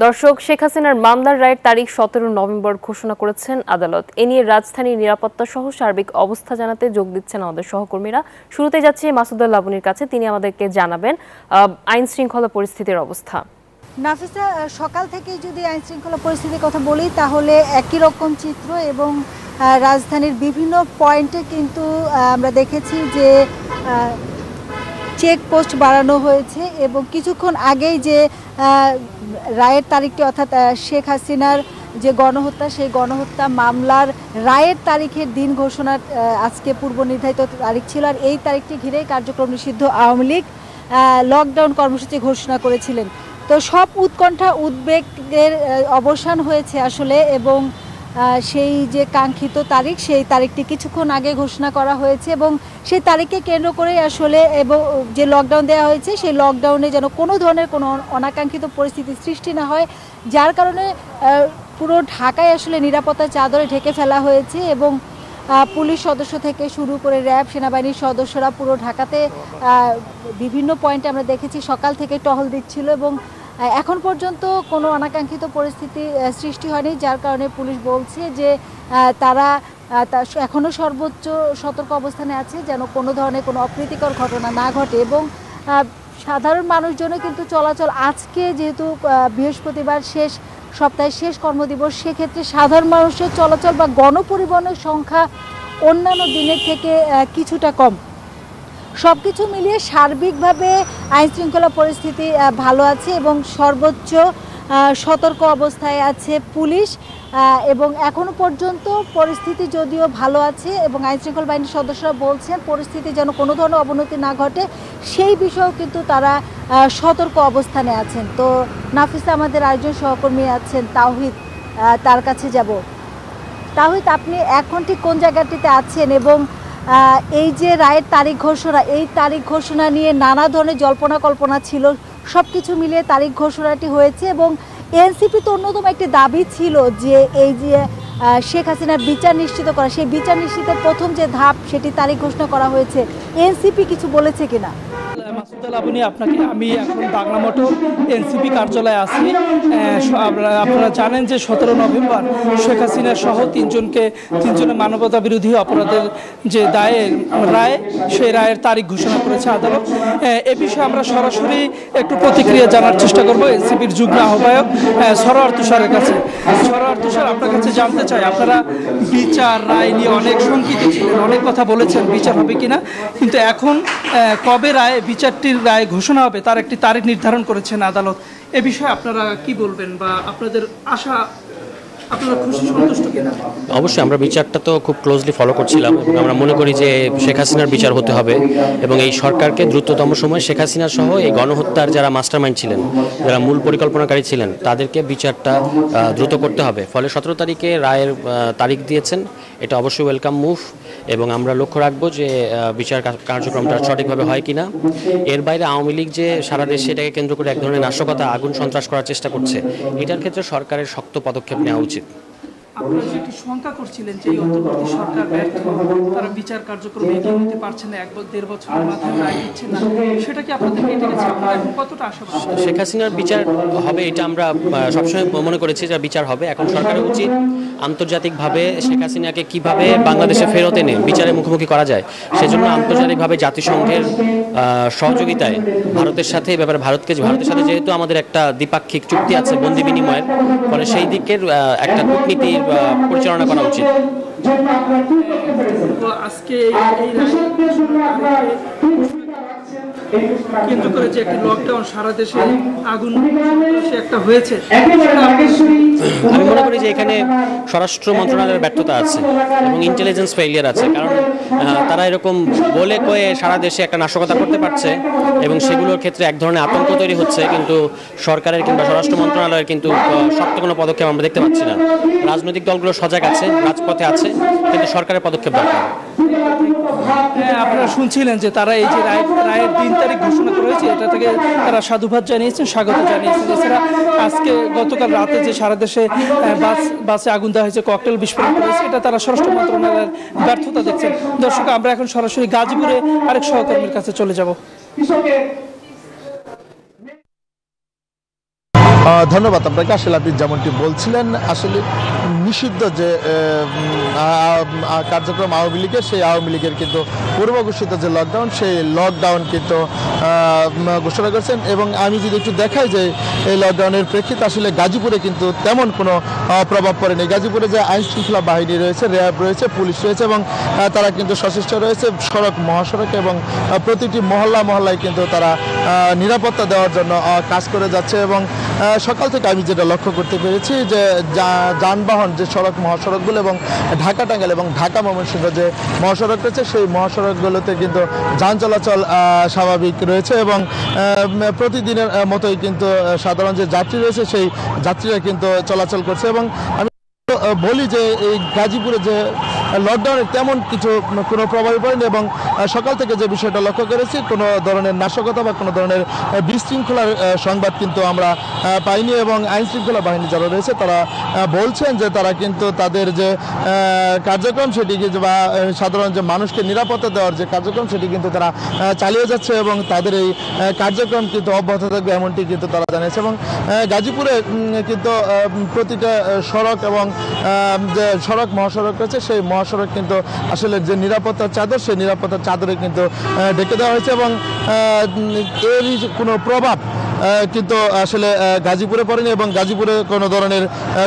দর্শক, শেখ হাসিনার মামলার রায়ের তারিখ 17 নভেম্বর ঘোষণা করেছেন আদালত। এ নিয়ে রাজধানীর নিরাপত্তা সহ সার্বিক অবস্থা জানাতে যোগ দিচ্ছেন আমাদের সহকর্মীরা। শুরুতে যাচ্ছে মাসুদুল লাবনীর কাছে, তিনি আমাদেরকে জানাবেন আইন শৃঙ্খলা পরিস্থিতির অবস্থা। নাফিসা, সকাল থেকে যদি আইন শৃঙ্খলা পরিস্থিতির কথা বলি তাহলে একই রকম চিত্র এবং রাজধানীর বিভিন্ন পয়েন্টে কিন্তু আমরা দেখেছি যে চেকপোস্ট বাড়ানো হয়েছে এবং কিছুক্ষণ আগেই যে রায়ের তারিখটি অর্থাৎ শেখ হাসিনার যে গণহত্যা, সেই গণহত্যা মামলার রায়ের তারিখের দিন ঘোষণার আজকে পূর্ব নির্ধারিত তারিখ ছিল। আর এই তারিখটি ঘিরেই কার্যক্রম নিষিদ্ধ আওয়ামী লীগ লকডাউন কর্মসূচি ঘোষণা করেছিলেন। তো সব উৎকণ্ঠা উদ্বেগের অবসান হয়েছে আসলে, এবং সেই যে কাঙ্ক্ষিত তারিখ, সেই তারিখটি কিছুক্ষণ আগে ঘোষণা করা হয়েছে এবং সেই তারিখকে কেন্দ্র করেই আসলে এবং যে লকডাউন দেওয়া হয়েছে সেই লকডাউনে যেন কোনো ধরনের কোনো অনাকাঙ্ক্ষিত পরিস্থিতির সৃষ্টি না হয়, যার কারণে পুরো ঢাকায় আসলে নিরাপত্তার চাদরে ঢেকে ফেলা হয়েছে এবং পুলিশ সদস্য থেকে শুরু করে র্যাব, সেনাবাহিনীর সদস্যরা পুরো ঢাকাতে বিভিন্ন পয়েন্টে আমরা দেখেছি সকাল থেকে টহল দিচ্ছিল এবং এখন পর্যন্ত কোনো অনাকাঙ্ক্ষিত পরিস্থিতি সৃষ্টি হয়নি, যার কারণে পুলিশ বলছে যে তারা এখনও সর্বোচ্চ সতর্ক অবস্থানে আছে যেন কোনো ধরনের কোনো অপ্রীতিকর ঘটনা না ঘটে। এবং সাধারণ মানুষজনও কিন্তু চলাচল, আজকে যেহেতু বৃহস্পতিবার শেষ সপ্তাহের শেষ কর্মদিবস, সেক্ষেত্রে সাধারণ মানুষের চলাচল বা গণপরিবহনের সংখ্যা অন্যান্য দিনের থেকে কিছুটা কম। সব কিছু মিলিয়ে সার্বিকভাবে আইনশৃঙ্খলা পরিস্থিতি ভালো আছে এবং সর্বোচ্চ সতর্ক অবস্থায় আছে পুলিশ, এবং এখনও পর্যন্ত পরিস্থিতি যদিও ভালো আছে এবং আইনশৃঙ্খলা বাহিনীর সদস্যরা বলছেন পরিস্থিতি যেন কোনো ধরনের অবনতি না ঘটে সেই বিষয়েও কিন্তু তারা সতর্ক অবস্থানে আছেন। তো নাফিসা, আমাদের আরেকজন সহকর্মী আছেন তাওহিদ, তার কাছে যাব। তাওহিদ, আপনি এখন ঠিক কোন জায়গাটিতে আছেন এবং এই যে রায়ের তারিখ ঘোষণা, এই তারিখ ঘোষণা নিয়ে নানা ধরনের জল্পনা কল্পনা ছিল, সব কিছু মিলিয়ে তারিখ ঘোষণাটি হয়েছে এবং এনসিপি তো অন্যতম একটি দাবি ছিল যে এই যে শেখ হাসিনার বিচার নিশ্চিত করা, সেই বিচার নিশ্চিতের প্রথম যে ধাপ সেটি তারিখ ঘোষণা করা হয়েছে। এনসিপি কিছু বলেছে কিনা? মাসুদুল লাবনী, আপনাকে আমি এখন বাংলা মোটর এনসিপি কার্যালয়ে আছি। আপনারা জানেন যে 17 নভেম্বর শেখ হাসিনা সহ তিনজনের মানবতা বিরোধী অপরাধের যে রায়, সেই রায়ের তারিখ ঘোষণা করেছে আদালত। এ বিষয়ে আমরা সরাসরি একটু প্রতিক্রিয়া জানার চেষ্টা করব এনসিপির যুগ্ম আহ্বায়ক সরোয়ার তুষারের কাছে। সরোয়ার তুষার, আপনার কাছে জানতে চাই, আপনারা বিচার রায় নিয়ে অনেক শঙ্কিত ছিলেন, অনেক কথা বলেছেন বিচার হবে কিনা, কিন্তু এখন কবে বিচারটির রায় ঘোষণা হবে তার একটি তারিখ নির্ধারণ করেছেন আদালত। এ বিষয়ে আপনারা কি বলবেন বা আপনাদের আশা, আপনারা খুশি, সন্তুষ্ট কিনা? অবশ্যই আমরা বিচারটা তো খুব ক্লোজলি ফলো করছিলাম এবং আমরা মনে করি যে শেখ হাসিনার বিচার হতে হবে এবং এই সরকারকে দ্রুততম সময়ে শেখ হাসিনা সহ এই গণহত্যার যারা মাস্টারমাইন্ড ছিলেন, যারা মূল পরিকল্পনাকারী ছিলেন, তাদেরকে বিচারটা দ্রুত করতে হবে। ফলে 17 তারিখে রায়ের তারিখ দিয়েছেন, এটা অবশ্যই ওয়েলকাম মুভ এবং আমরা লক্ষ্য রাখবো যে বিচার কার্যক্রমটা সঠিকভাবে হয় কিনা। এর বাইরে আওয়ামী লীগ যে সারা দেশে এটাকে কেন্দ্র করে এক ধরনের নাশকতা, আগুন সন্ত্রাস করার চেষ্টা করছে, এটার ক্ষেত্রে সরকারের শক্ত পদক্ষেপ নেওয়া উচিত। আপনারা যেটি শঙ্কা করছিলেন যে এই অন্তর্বর্তী সরকার ব্যর্থ, তারা বিচার কার্যক্রমে এগিয়ে নিতে পারছে না, 1-1.5 বছরের মাথায় রায় দিচ্ছে না, সেটা কি আপনাদের কেটে গেছে? আপনারা এখন কতটা আশাবাদী? শেখ হাসিনার বিচার হবে এটা আমরা সবসময় মনে করেছি যে বিচার হবে। এখন সরকারের উচিত আন্তর্জাতিকভাবে শেখ হাসিনাকে কিভাবে বাংলাদেশে ফেরত এনে বিচারের মুখোমুখি করা যায়, সেজন্য আন্তর্জাতিকভাবে জাতিসংঘের সহযোগিতায় ভারতের সাথে ব্যাপারে ভারতের সাথে যেহেতু আমাদের একটা দ্বিপাক্ষিক চুক্তি আছে বন্দি বিনিময়ের, ফলে সেই দিকের একটা কূটনীতির পরিচালনা করা উচিত। আজকে কেন্দ্র করে যে একটি লকডাউন সারা দেশে আগুন একটা হয়েছে, আমি মনে করি যে এখানে স্বরাষ্ট্র মন্ত্রণালয়ের ব্যর্থতা আছে এবং ইন্টেলিজেন্স ফেইলিয়ার আছে, কারণ তারা এরকম বলে কয়ে সারা দেশে একটা নাশকতা করতে পারছে এবং সেগুলোর ক্ষেত্রে এক ধরনের আতঙ্ক তৈরি হচ্ছে, কিন্তু সরকারের কিংবা স্বরাষ্ট্র মন্ত্রণালয়ের কিন্তু শক্ত কোনো পদক্ষেপ আমরা দেখতে পাচ্ছি না। রাজনৈতিক দলগুলো সজাগ আছে, রাজপথে আছে, কিন্তু সরকারের পদক্ষেপ দরকার। আপনারা শুনছিলেন যে তারা এই যে রায়ের 3 তারিখ ঘোষণা করেছে, এটা থেকে তারা সাধুবাদ জানিয়েছেন, স্বাগত জানিয়েছেন। এছাড়া আজকে গতকাল রাতে যে সারা দেশে বাসে আগুন দেওয়া হয়েছে, ককটেল বিস্ফোরণ করেছে, এটা তারা স্বরাষ্ট্র মন্ত্রণালয়ের ব্যর্থতা দেখছেন। দর্শক, আমরা এখন সরাসরি গাজীপুরে আরেক সহকর্মীর কাছে চলে যাব। ধন্যবাদ আপনাকে। আসলে আপনি যেমনটি বলছিলেন, আসলে নিষিদ্ধ যে কার্যক্রম আওয়ামী লীগের, সেই আওয়ামী লীগের কিন্তু পূর্ব ঘোষিত যে লকডাউন, সেই লকডাউন কিন্তু ঘোষণা করেছেন। এবং আমি যদি একটু দেখাই যে এই লকডাউনের প্রেক্ষিতে আসলে গাজীপুরে কিন্তু তেমন কোনো প্রভাব পড়েনি। গাজীপুরে যে আইন শৃঙ্খলা বাহিনী রয়েছে, র্যাব রয়েছে, পুলিশ রয়েছে এবং তারা কিন্তু সচেষ্ট রয়েছে সড়ক মহাসড়কে, এবং প্রতিটি মহল্লায় কিন্তু তারা নিরাপত্তা দেওয়ার জন্য কাজ করে যাচ্ছে। এবং সকাল থেকে আমি যেটা লক্ষ্য করতে পেরেছি যে যানবাহন, যে সড়ক মহাসড়কগুলো এবং ঢাকা টাঙ্গাইল এবং ঢাকা ময়মনসিংহ যে মহাসড়ক রয়েছে, সেই মহাসড়কগুলোতে কিন্তু যান চলাচল স্বাভাবিক রয়েছে। এবং প্রতিদিনের মতোই কিন্তু সাধারণ যে যাত্রী রয়েছে, সেই যাত্রীরা কিন্তু চলাচল করছে। এবং আমি বলি যে এই গাজীপুরে যে লকডাউনের তেমন কোনো প্রভাবই পড়েনি। এবং সকাল থেকে যে বিষয়টা লক্ষ্য করেছি, কোনো ধরনের নাশকতা বা কোনো ধরনের বিশৃঙ্খলার সংবাদ কিন্তু আমরা পাইনি। এবং আইন শৃঙ্খলা বাহিনী যারা রয়েছে তারা বলছেন যে তারা কিন্তু তাদের যে কার্যক্রম, সেটি বা সাধারণ যে মানুষকে নিরাপত্তা দেওয়ার যে কার্যক্রম, সেটি কিন্তু তারা চালিয়ে যাচ্ছে এবং তাদের এই কার্যক্রম কিন্তু অব্যাহত থাকবে, এমনটি কিন্তু তারা জানিয়েছে। এবং গাজীপুরে কিন্তু প্রতিটা সড়ক এবং যে সড়ক মহাসড়ক রয়েছে, সেই মহাসড়ক কিন্তু আসলে যে নিরাপত্তার চাদর, সেই নিরাপত্তার চাদরে কিন্তু ঢেকে দেওয়া হয়েছে। এবং এরই কোনো প্রভাব কিন্তু আসলে গাজীপুরে পড়েনি এবং গাজীপুরে কোনো ধরনের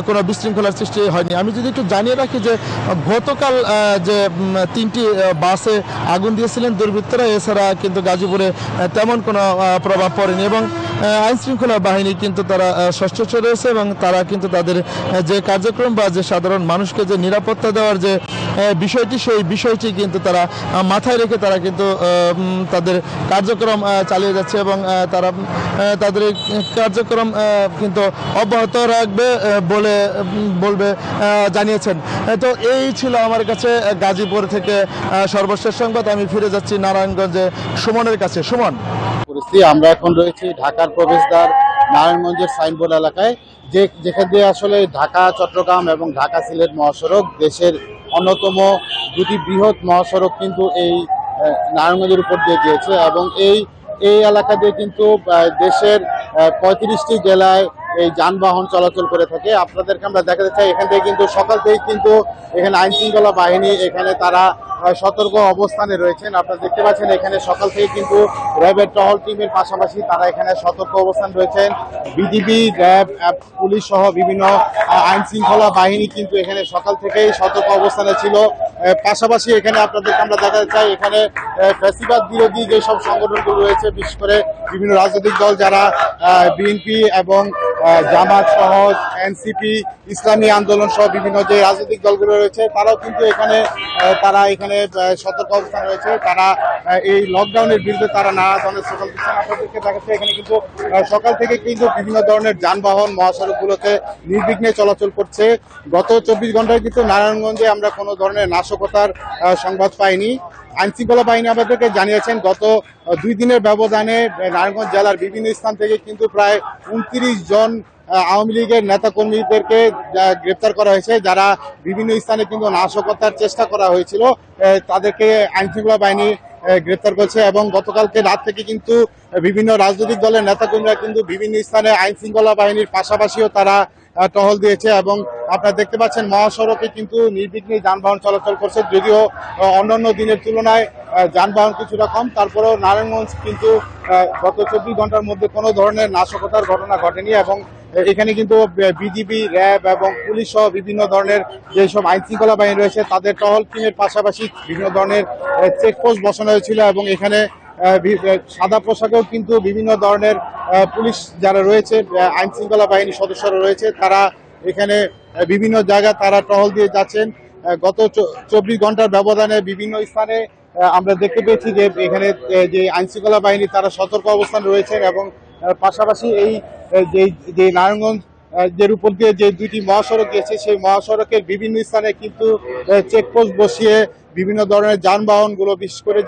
কোনো বিশৃঙ্খলার সৃষ্টি হয়নি। আমি যদি একটু জানিয়ে রাখি যে গতকাল যে 3টি বাসে আগুন দিয়েছিলেন দুর্বৃত্তরা, এছাড়া কিন্তু গাজীপুরে তেমন কোনো প্রভাব পড়েনি। এবং আইন শৃঙ্খলা বাহিনী কিন্তু তারা সচেষ্ট রয়েছে এবং তারা কিন্তু তাদের যে কার্যক্রম বা যে সাধারণ মানুষকে যে নিরাপত্তা দেওয়ার যে বিষয়টি, সেই বিষয়টি কিন্তু তারা মাথায় রেখে তারা কিন্তু তাদের কার্যক্রম চালিয়ে যাচ্ছে এবং তারা তাদের কার্যক্রম কিন্তু অব্যাহত রাখবে বলবে জানিয়েছেন। তো এই ছিল আমার কাছে গাজীপুর থেকে সর্বশেষ সংবাদ। আমি ফিরে যাচ্ছি নারায়ণগঞ্জে সুমনের কাছে। সুমন, আমরা এখন রয়েছি ঢাকার প্রবেশদ্বার নারায়ণগঞ্জের সাইনবোর্ড এলাকায়, যেখান দিয়ে আসলে ঢাকা চট্টগ্রাম এবং ঢাকা সিলেট মহাসড়ক, দেশের অন্যতম দুটি বৃহৎ মহাসড়ক কিন্তু এই নারায়ণগঞ্জের উপর দিয়ে গিয়েছে। এবং এই এলাকা দিয়ে কিন্তু দেশের 35টি জেলায় এই যানবাহন চলাচল করে থাকে। আপনাদেরকে আমরা দেখাতে চাই, এখান থেকে কিন্তু সকাল থেকে কিন্তু এখানে আইন শৃঙ্খলা বাহিনী এখানে তারা সতর্ক অবস্থানে রয়েছেন। আপনারা দেখতে পাচ্ছেন এখানে সকাল থেকে কিন্তু র্যাবের টহল টিমের পাশাপাশি তারা এখানে সতর্ক অবস্থান রয়েছেন। বিজিবি, র্যাব, পুলিশ সহ বিভিন্ন আইন শৃঙ্খলা বাহিনী কিন্তু এখানে সকাল থেকেই সতর্ক অবস্থানে ছিল। পাশাপাশি এখানে আপনাদেরকে আমরা দেখাতে চাই, এখানে ফ্যাসিবাদ বিরোধী যেসব সংগঠনগুলো রয়েছে, বিশেষ করে বিভিন্ন রাজনৈতিক দল যারা বিএনপি এবং জামাত সহ এনসিপি, ইসলামী আন্দোলন সহ বিভিন্ন যে রাজনৈতিক দলগুলো রয়েছে, তারাও কিন্তু এখানে সতর্ক অবস্থান রয়েছে। তারা এই লকডাউনের বিরুদ্ধে তারা নানা ধরনের স্লোগান দিচ্ছেন। আপনাদেরকে দেখাচ্ছে এখানে কিন্তু সকাল থেকে কিন্তু বিভিন্ন ধরনের যানবাহন মহাসড়কগুলোতে নির্বিঘ্নে চলাচল করছে। গত 24 ঘন্টায় কিন্তু নারায়ণগঞ্জে আমরা কোনো ধরনের নাশকতার সংবাদ পাইনি। আইনশৃঙ্খলা বাহিনী আমাদেরকে জানিয়েছেন গত 2 দিনের ব্যবধানে নারায়ণগঞ্জ জেলার বিভিন্ন স্থান থেকে কিন্তু প্রায় 29 জন আওয়ামী লীগের নেতাকর্মীদেরকে গ্রেপ্তার করা হয়েছে, যারা বিভিন্ন স্থানে কিন্তু নাশকতার চেষ্টা করা হয়েছিল, তাদেরকে আইনশৃঙ্খলা বাহিনী গ্রেপ্তার করছে। এবং গতকালকে রাত থেকে কিন্তু বিভিন্ন রাজনৈতিক দলের নেতাকর্মীরা কিন্তু বিভিন্ন স্থানে আইন শৃঙ্খলা বাহিনীর পাশাপাশিও তারা টহল দিয়েছে। এবং আপনারা দেখতে পাচ্ছেন মহাসড়কে কিন্তু নির্বিঘ্নে যানবাহন চলাচল করছে, যদিও অন্যান্য দিনের তুলনায় যানবাহন কিছুটা কম, তারপরেও নারায়ণগঞ্জ কিন্তু গত 24 ঘন্টার মধ্যে কোনো ধরনের নাশকতার ঘটনা ঘটেনি। এবং এখানে কিন্তু বিজিবি, র্যাব এবং পুলিশ সহ বিভিন্ন ধরনের যেসব আইন শৃঙ্খলা বাহিনী রয়েছে, তাদের টহল টিমের পাশাপাশি বিভিন্ন ধরনের চেকপোস্ট বসানো হয়েছিল। এবং এখানে সাদা পোশাকেও কিন্তু বিভিন্ন ধরনের পুলিশ যারা রয়েছে, আইন শৃঙ্খলা বাহিনীর সদস্যরা রয়েছে, তারা এখানে বিভিন্ন জায়গায় তারা টহল দিয়ে যাচ্ছেন। গত 24 ঘন্টার ব্যবধানে বিভিন্ন স্থানে আমরা দেখতে পেয়েছি যে এখানে যে আইন শৃঙ্খলা বাহিনী তারা সতর্ক অবস্থান রয়েছেন। এবং পাশাপাশি এই যে নারায়ণগঞ্জ যের উপর দিয়ে যে 2টি মহাসড়ক গিয়েছে, সেই মহাসড়কের বিভিন্ন স্থানে কিন্তু চেকপোস্ট বসিয়ে বিভিন্ন ধরনের যানবাহনগুলো, বিশেষ করে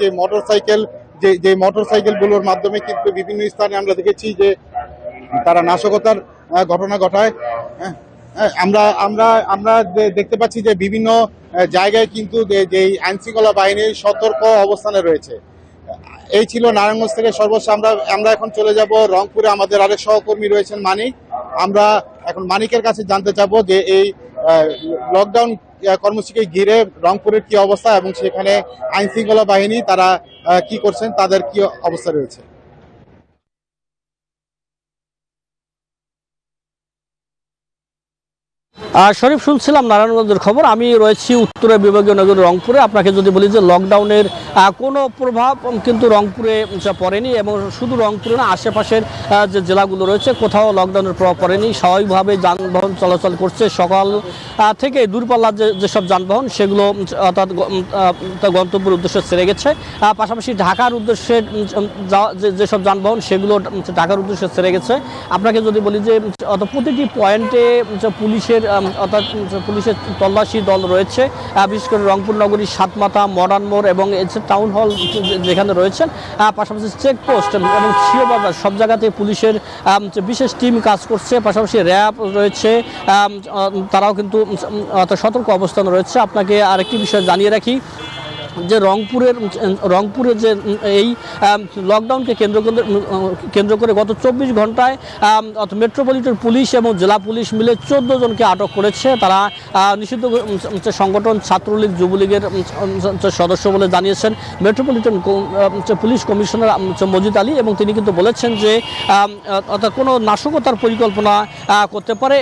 যে মোটরসাইকেলগুলোর মাধ্যমে কিন্তু বিভিন্ন স্থানে আমরা দেখেছি যে তারা নাশকতার ঘটনা ঘটায়। আমরা দেখতে পাচ্ছি যে বিভিন্ন জায়গায় কিন্তু যে আইন শৃঙ্খলা বাহিনীর সতর্ক অবস্থানে রয়েছে। এই ছিল নারায়ণগঞ্জ থেকে সর্বশেষ। আমরা এখন চলে যাব রংপুরে, আমাদের আরেক সহকর্মী রয়েছেন মানিক। আমরা এখন মানিকের কাছে জানতে চাবো যে এই লকডাউন কর্মসূচিকে ঘিরে রংপুরের কি অবস্থা এবং সেখানে আইন শৃঙ্খলা বাহিনী তারা কি করছেন, তাদের কি অবস্থা রয়েছে। শরীফ, শুনছিলাম নারায়ণগঞ্জের খবর। আমি রয়েছি উত্তরের বিভাগীয় নগর রংপুরে। আপনাকে যদি বলি যে লকডাউনের কোনো প্রভাব কিন্তু রংপুরে পড়েনি, এবং শুধু রংপুরে না, আশেপাশের যে জেলাগুলো রয়েছে কোথাও লকডাউনের প্রভাব পড়েনি। স্বাভাবিকভাবে যানবাহন চলাচল করছে। সকাল থেকে দূরপাল্লার যেসব যানবাহন সেগুলো অর্থাৎ গন্তব্যের উদ্দেশ্যে ছেড়ে গেছে। পাশাপাশি ঢাকার উদ্দেশ্যে যেসব যানবাহন সেগুলো ঢাকার উদ্দেশ্যে ছেড়ে গেছে। আপনাকে যদি বলি যে প্রতিটি পয়েন্টে পুলিশের অর্থাৎ পুলিশের তল্লাশি দল রয়েছে, বিশেষ করে রংপুর নগরীর সাতমাথা, মডার্ন মোড় এবং টাউন হল যেখানে রয়েছেন, পাশাপাশি চেকপোস্ট এবং সিও বাজার সব জায়গাতে পুলিশের বিশেষ টিম কাজ করছে। পাশাপাশি র্যাব রয়েছে, তারাও কিন্তু সতর্ক অবস্থান রয়েছে। আপনাকে আরেকটি বিষয় জানিয়ে রাখি যে রংপুরে যে এই লকডাউনকে কেন্দ্র করে গত 24 ঘন্টায় মেট্রোপলিটন পুলিশ এবং জেলা পুলিশ মিলে 14 জনকে আটক করেছে। তারা নিষিদ্ধ সংগঠন ছাত্রলীগ, যুবলীগের সদস্য বলে জানিয়েছেন metropolitan police commissioner Majid Ali, এবং তিনি কিন্তু বলেছেন যে অর্থাৎ কোনো নাশকতার পরিকল্পনা করতে পারে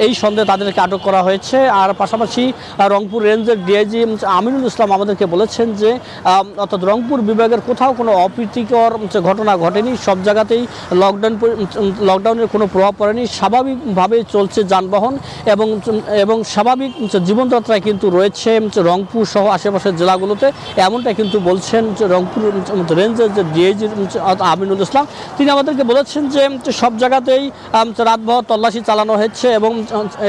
এই সন্দেহে তাদেরকে আটক করা হয়েছে। আর পাশাপাশি রংপুর রেঞ্জের ডিআইজি আমিনুল ইসলাম আমাদেরকে বলেছেন যে অর্থাৎ রংপুর বিভাগের কোথাও কোনো অপ্রীতিকর ঘটনা ঘটেনি। সব জায়গাতেই লকডাউনের কোনো প্রভাব পড়েনি। স্বাভাবিকভাবে চলছে যানবাহন এবং স্বাভাবিক জীবনযাত্রায় কিন্তু রয়েছে রংপুর সহ আশেপাশের জেলাগুলোতে, এমনটা কিন্তু বলছেন রংপুর রেঞ্জের যে ডিআইজি আমিনুল ইসলাম। তিনি আমাদেরকে বলেছেন যে সব জায়গাতেই রাতভর তল্লাশি চালানো হচ্ছে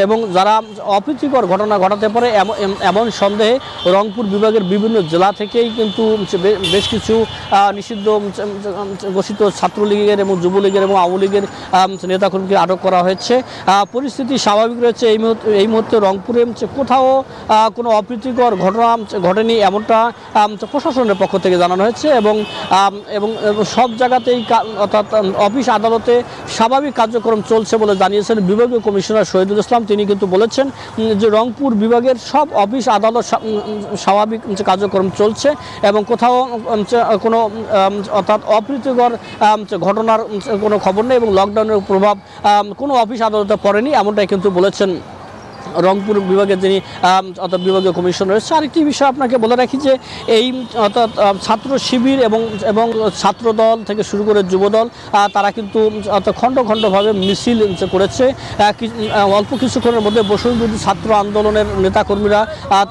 এবং যারা অপ্রীতিকর ঘটনা ঘটাতে পারে এমন সন্দেহে রংপুর বিভাগের বিভিন্ন জেলা থেকেই কিন্তু বেশ কিছু নিষিদ্ধ ঘোষিত ছাত্রলীগের এবং যুবলীগের এবং আওয়ামী লীগের নেতাকর্মীকে আটক করা হয়েছে। পরিস্থিতি স্বাভাবিক রয়েছে এই মুহূর্তে রংপুরে। কোথাও কোনো অপ্রীতিকর ঘটনা ঘটেনি এমনটা প্রশাসনের পক্ষ থেকে জানানো হয়েছে, এবং সব জায়গাতেই অর্থাৎ অফিস আদালতে স্বাভাবিক কার্যক্রম চলছে বলে জানিয়েছেন বিভাগীয় কমিশনার শহীদুল ইসলাম। তিনি কিন্তু বলেছেন যে রংপুর বিভাগের সব অফিস আদালত স্বাভাবিক কার্যক্রম চলছে এবং কোথাও কোনো অর্থাৎ অপ্রীতিকর ঘটনার কোনো খবর নেই, এবং লকডাউনের প্রভাব কোনো অফিস আদালতে পড়েনি এমনটাই কিন্তু বলেছেন রংপুর বিভাগের যিনি অর্থাৎ বিভাগীয় কমিশনার রয়েছে। আরেকটি বিষয় আপনাকে বলে রাখি যে এই অর্থাৎ ছাত্র শিবির এবং ছাত্র দল থেকে শুরু করে যুবদল তারা কিন্তু অর্থাৎ খণ্ডভাবে মিছিল করেছে। অল্প কিছুক্ষণের মধ্যে বৈষম্যবিরোধী ছাত্র আন্দোলনের নেতাকর্মীরা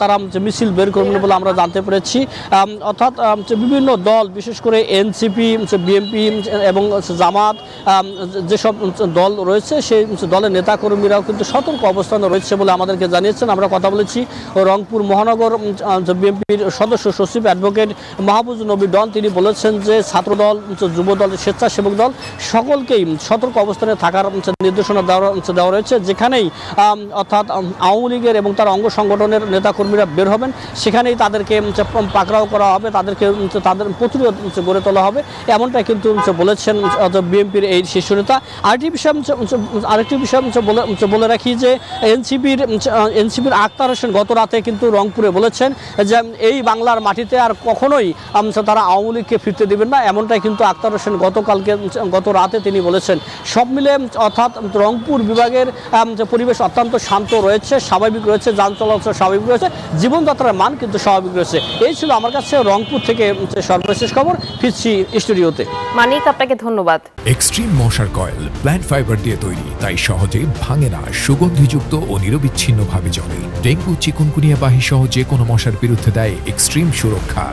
তারা মিছিল বের করবেন বলে আমরা জানতে পেরেছি। অর্থাৎ বিভিন্ন দল, বিশেষ করে এনসিপি, বিএনপি এবং জামাত যেসব দল রয়েছে সেই দলের নেতাকর্মীরাও কিন্তু সতর্ক অবস্থানে রয়েছে বলে আমাদেরকে জানিয়েছেন। আমরা কথা বলেছি রংপুর মহানগর বিএনপির সদস্য সচিব অ্যাডভোকেট মাহফুজ নবী ডন। তিনি বলেছেন যে ছাত্রদল, যুবদল, স্বেচ্ছাসেবক দল সকলকেই সতর্ক অবস্থানে থাকার নির্দেশনা দেওয়া রয়েছে। যেখানেই অর্থাৎ আওয়ামী লীগের এবং তার অঙ্গ সংগঠনের নেতাকর্মীরা বের হবেন সেখানেই তাদেরকে পাকড়াও করা হবে, তাদের প্রতিরোধ গড়ে তোলা হবে, এমনটাই কিন্তু বলেছেন বিএনপির এই শীর্ষ নেতা। আরেকটি বিষয় বলে রাখি যে এনসিপির আক্তার হোসেন গত রাতে কিন্তু রংপুরে বলেছেন যে এই বাংলার মাটিতে আর কখনোই তারা আওয়ামী লীগকে ফিরতে দেবেন না, এমনটাই কিন্তু আক্তার হোসেন গত রাতে তিনি বলেছেন। সব মিলে অর্থাৎ রংপুর বিভাগের পরিবেশ অত্যন্ত শান্ত রয়েছে, স্বাভাবিক রয়েছে, যান চলাচল স্বাভাবিক রয়েছে, জীবনযাত্রার মান কিন্তু স্বাভাবিক রয়েছে। এই ছিল আমার কাছে রংপুর থেকে সর্বশেষ খবর। ফিরছি স্টুডিওতে। মানিক, আপনাকে ধন্যবাদ। এক্সট্রিম মশার কয়েল প্ল্যান্ট ফাইবার দিয়ে তৈরি, তাই সহজে ভাঙে না, সুগন্ধিযুক্ত ও নিরবিচ্ছিন্নভাবে জ্বলে। ডেঙ্গু, চিকুনগুনিয়া বাহি সহ যে কোনো মশার বিরুদ্ধে দেয় এক্সট্রিম সুরক্ষা।